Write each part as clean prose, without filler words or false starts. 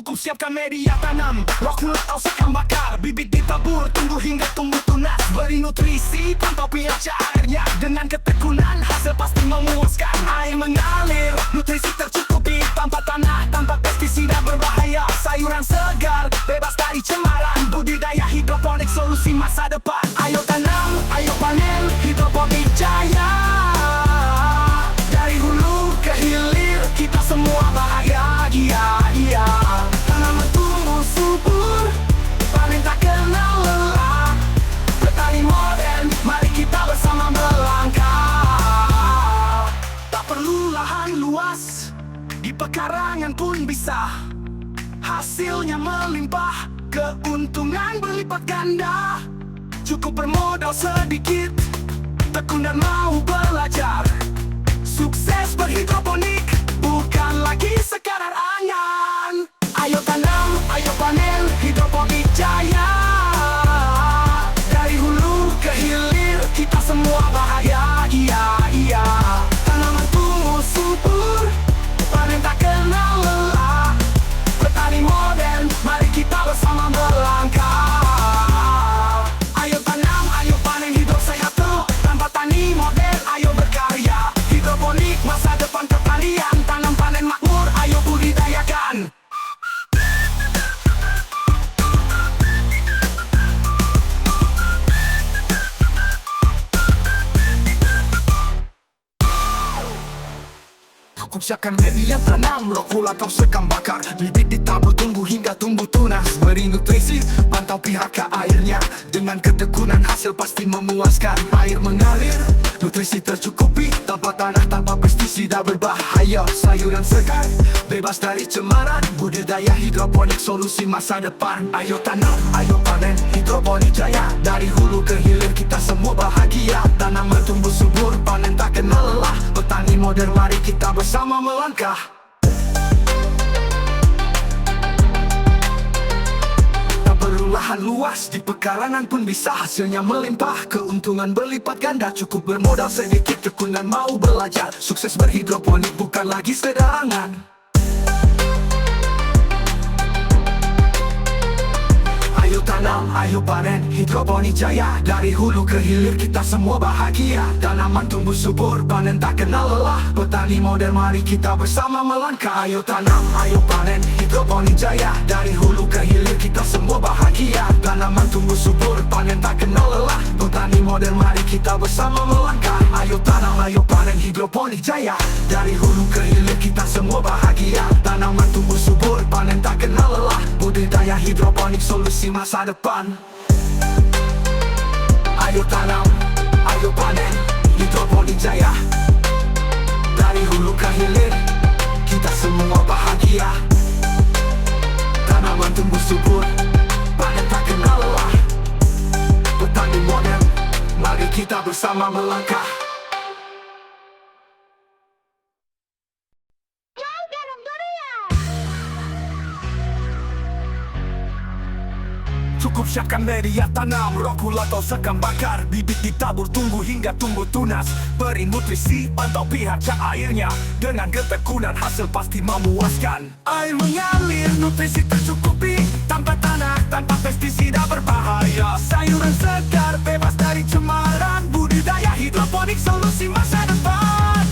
Cukup siapkan media tanam, rock atau sekam bakar. Bibit ditabur, tumbuh hingga tumbuh tunas. Beri nutrisi, pantau pH airnya. Dengan ketekunan, hasil pasti memuaskan. Air mengalir, nutrisi tercukupi. Tanpa tanah, tanpa pestisida berbahaya. Sayuran segar, bebas dari cemaran. Budidaya hidroponik, solusi masa depan. Ayo tanam, ayo panen, hidroponik jaya. Dari hulu ke hilir, kita semua bahagia. Tanaman tumbuh subur, panen tak kenal lelah. Petani modern, mari kita bersama melangkah. Tak perlu lahan luas, di pekarangan pun bisa. Hasilnya melimpah, keuntungan berlipat ganda. Cukup bermodal sedikit, tekun dan mau belajar. Sukses berhidroponik, bukan lagi sekadar angan. Ayo tanam, ayo panen, hidroponik jaya. Dari hulu ke hilir, kita semua bahagia. Tanaman tumbuh subur, panen tak kenal lelah. Petani modern, mari kita bersama melangkah. Ayo tanam, ayo panen, hidup sehat terus. Tanpa tani modern, ayo berkarya. Hidroponik masa depan pertanian. Tanam panen makmur, ayo budidayakan. Cukup siapkan media tanam, rokul atau sekam bakar. Bibit ditabur, tumbuh hingga tumbuh tunas. Beri nutrisi, pantau pH airnya. Dengan ketekunan hasil pasti memuaskan. Air mengalir, nutrisi tercukupi. Tanpa tanah, tanpa pestisida berbahaya. Sayuran segar, bebas dari cemaran. Budidaya hidroponik, solusi masa depan. Ayo tanam, ayo panen, hidroponik jaya. Dari hulu ke hilir, kita semua bahagia. Tanaman tumbuh subur, panen tak kenal lelah. Petani modern, mari kita bersama melangkah. Tak perlu lahan luas, di pekarangan pun bisa. Hasilnya melimpah, keuntungan berlipat ganda. Cukup bermodal sedikit, tekun dan mau belajar. Sukses berhidroponik, bukan lagi sekadar angan. Ayo tanam, ayo panen, hidroponik jaya. Dari hulu ke hilir, kita semua bahagia. Tanaman tumbuh subur, panen tak kenal lelah. Petani modern, mari kita bersama melangkah. Ayo tanam, ayo panen, hidroponik jaya. Dari hulu ke hilir, kita semua bahagia. Tanaman tumbuh subur, panen tak kenal lelah. Petani modern, mari kita bersama melangkah. Ayo tanam, ayo panen, hidroponik jaya. Dari hulu ke hilir, kita semua bahagia. Tanaman tumbuh subur, panen tak kenal lelah. Budidaya hidroponik, solusi masa depan. Ayo tanam, ayo panen, hidroponik jaya. Dari hulu ke hilir, kita semua bahagia. Tanaman tumbuh subur, panen tak kenal lelah. Petani modern, mari kita bersama melangkah. Cukup siapkan media tanam, rokul atau sekam bakar. Bibit ditabur, tumbuh hingga tumbuh tunas. Beri nutrisi, pantau pH airnya. Dengan ketekunan hasil pasti memuaskan. Air mengalir, nutrisi tercukupi. Tanpa tanah, tanpa pestisida berbahaya. Sayuran segar, bebas dari cemaran. Budidaya hidroponik, solusi masa depan.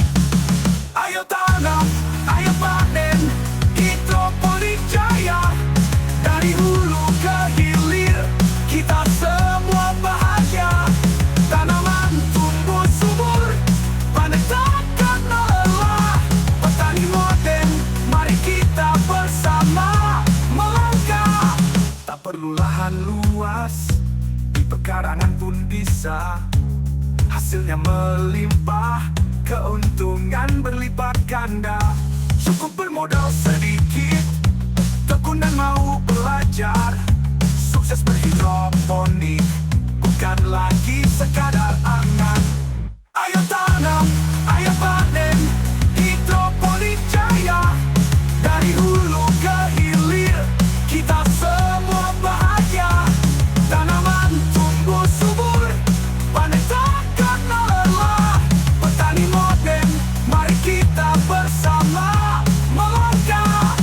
Ayo tanam, ayo panen, hidroponik jaya. Dari hulu ke hilir, kita semua bahagia. Tanaman tumbuh subur, panen tak kenal lelah. Petani modern, mari kita bersama melangkah. Tak perlu lahan luas, di pekarangan pun bisa. Hasilnya melimpah, keuntungan berlipat ganda. Cukup bermodal sedikit, tekun dan mau belajar. Sukses berhidroponik, bukan lagi sekadar angan. Ayo tanam, ayo panen, hidroponik jaya. Dari hulu ke hilir, kita semua bahagia. Tanaman tumbuh subur, panen tak kenal lelah. Petani modern, mari kita bersama melangkah.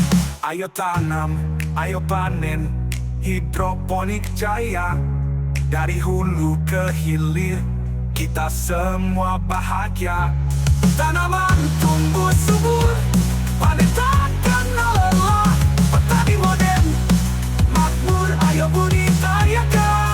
Ayo tanam, ayo panen hidroponik jaya. Dari hulu ke hilir kita semua bahagia. Tanaman tumbuh subur, panen tak kenal lelah. Petani modern makmur, ayo budidayakan.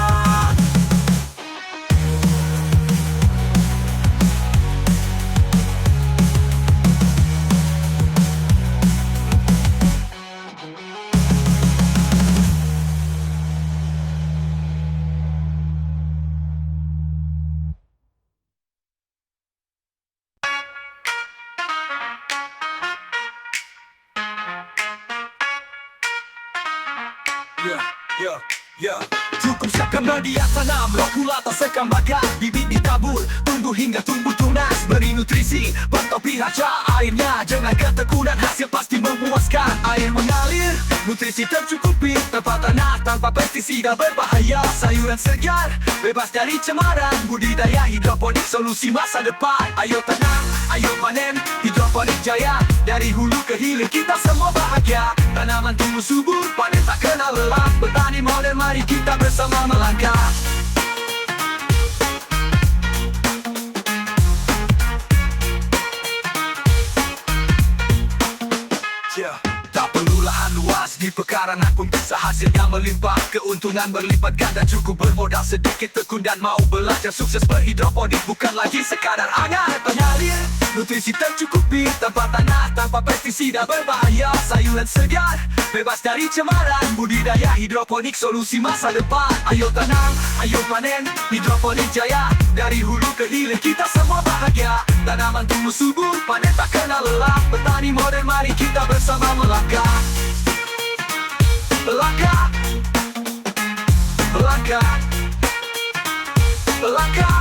Cukup siapkan media tanam, roh pula tak sekam bakar. Bibit ditabur, tunggu hingga tumbuh tunas. Beri nutrisi, pantau pH airnya. Jangan ketekunan, hasil pasti memuaskan. Air mengalir, nutrisi tercukupi. Tanpa tanah, tanpa pestisida berbahaya. Sayuran segar, bebas dari cemaran. Budidaya hidroponik, solusi masa depan. Ayo tanam, ayo panen, hidroponik jaya. Dari hulu ke hilir kita semua bahagia. Tanaman tumbuh subur, panen tak kenal lelah. Petani modern, mari kita bersama melangkah. Tak perlu lahan luas, di pekarangan pun bisa hasilnya melimpah. Keuntungan berlipat ganda, cukup bermodal sedikit, tekun dan mau belajar. Sukses berhidroponik bukan lagi sekadar angan. Pengalir, nutrisi tercukupi. Tanpa tanah, tanpa pestisida berbahaya. Sayuran segar, bebas dari cemaran. Budidaya hidroponik, solusi masa depan. Ayo tanam, ayo panen, hidroponik jaya. Dari hulu ke hilir kita semua bahagia. Tanaman tumbuh subur, panen tak kenal lelah. Petani modern, mari kita bersama melangkah. Melangkah, melangkah, melangkah.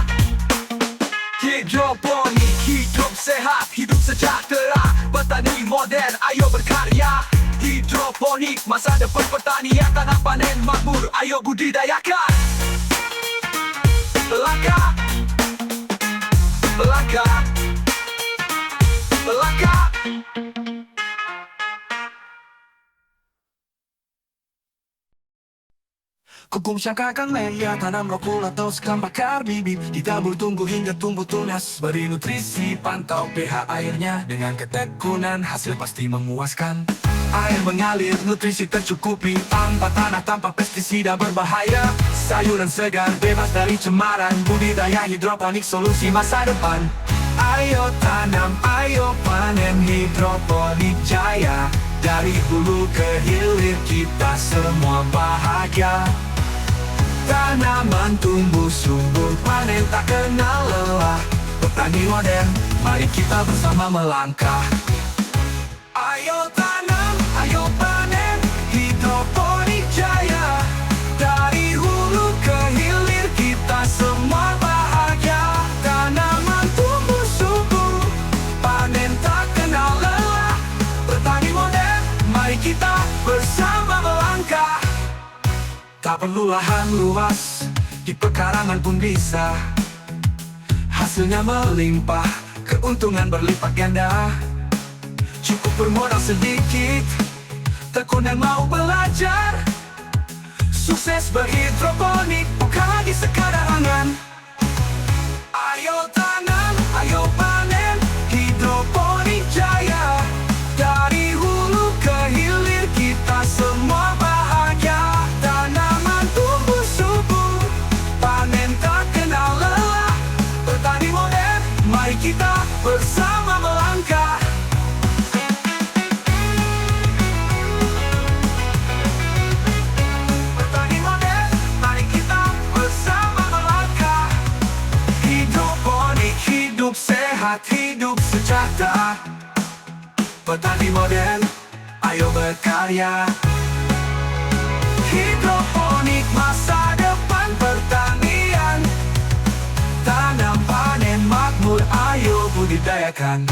Hidroponik, hidup sehat, hidup sejahtera. Petani modern, ayo berkarya. Hidroponik, masa depan pertanian. Tanah panen makmur, ayo budidayakan. Melangkah, melangkah, melangkah. Kukum syangkakan media tanam, roh pula atau sekam bakar bibit. Ditabur tunggu hingga tumbuh tunas. Beri nutrisi, pantau pH airnya. Dengan ketekunan hasil pasti memuaskan. Air mengalir, nutrisi tercukupi. Tanpa tanah, tanpa pestisida berbahaya. Sayuran segar, bebas dari cemaran. Budidaya hidroponik, solusi masa depan. Ayo tanam, ayo panen, hidroponik jaya. Dari hulu ke hilir kita semua bahagia. Tanaman tumbuh subur, panen tak kenal lelah. Petani modern, mari kita bersama melangkah. Ayo tanam, ayo panen, hidroponik jaya. Dari hulu ke hilir kita semua bahagia. Tanaman tumbuh subur, panen tak kenal lelah. Petani modern, mari kita bersama melangkah. Tak perlu lahan luas, di pekarangan pun bisa. Hasilnya melimpah, keuntungan berlipat ganda. Cukup bermodal sedikit, tekun dan mau belajar. Sukses berhidroponik bukan lagi sekadar angan. Ayo tanam, ayo panen, hidroponik jaya. Dari hulu ke hilir kita semua bahagia. Tanaman tumbuh subur, panen tak kenal lelah. Petani modern, mari kita bersama melangkah. Petani modern, mari kita bersama melangkah. Hidroponik, hidup sehat, hidup sejahtera. Petani modern, ayo berkarya. Hidroponik, masa depan pertanian. Tanam panen makmur, ayo budidayakan.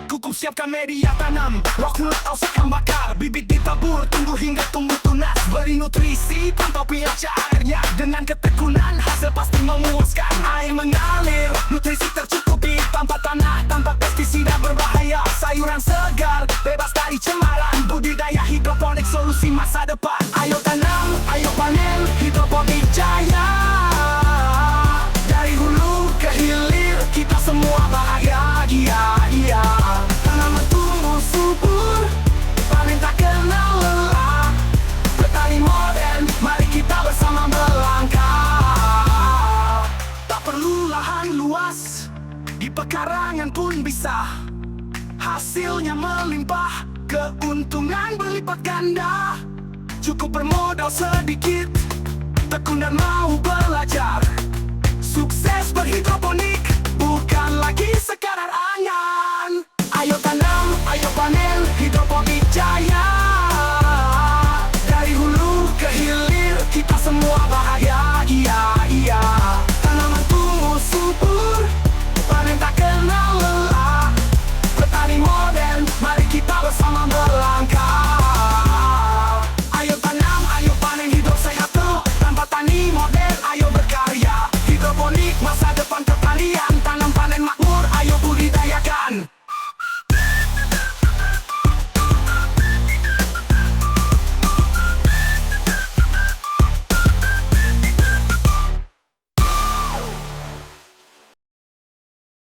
Kukum siapkan media tanam, roh kulit atau sekam bakar. Bibit ditabur, tumbuh hingga tumbuh tunas, beri nutrisi tanpa pH airnya. Dengan ketekunan hasil pasti memuaskan. Air mengalir, nutrisi tercukupi, tanpa tanah, tanpa pestisida berbahaya. Sayuran segar, bebas dari cemaran. Budidaya hidroponik solusi masa depan. Ayo tanam, ayo panen, hidroponik jaya. Dari hulu ke hilir, kita semua bahagia. Tanaman tumbuh subur, panen tak kenal lelah. Petani modern, mari kita bersama melangkah. Tak perlu lahan luas, di pekarangan pun bisa. Hasilnya melimpah, keuntungan berlipat ganda. Cukup bermodal sedikit, tekun dan mau belajar. Sukses berhidroponik bukan lagi sekali.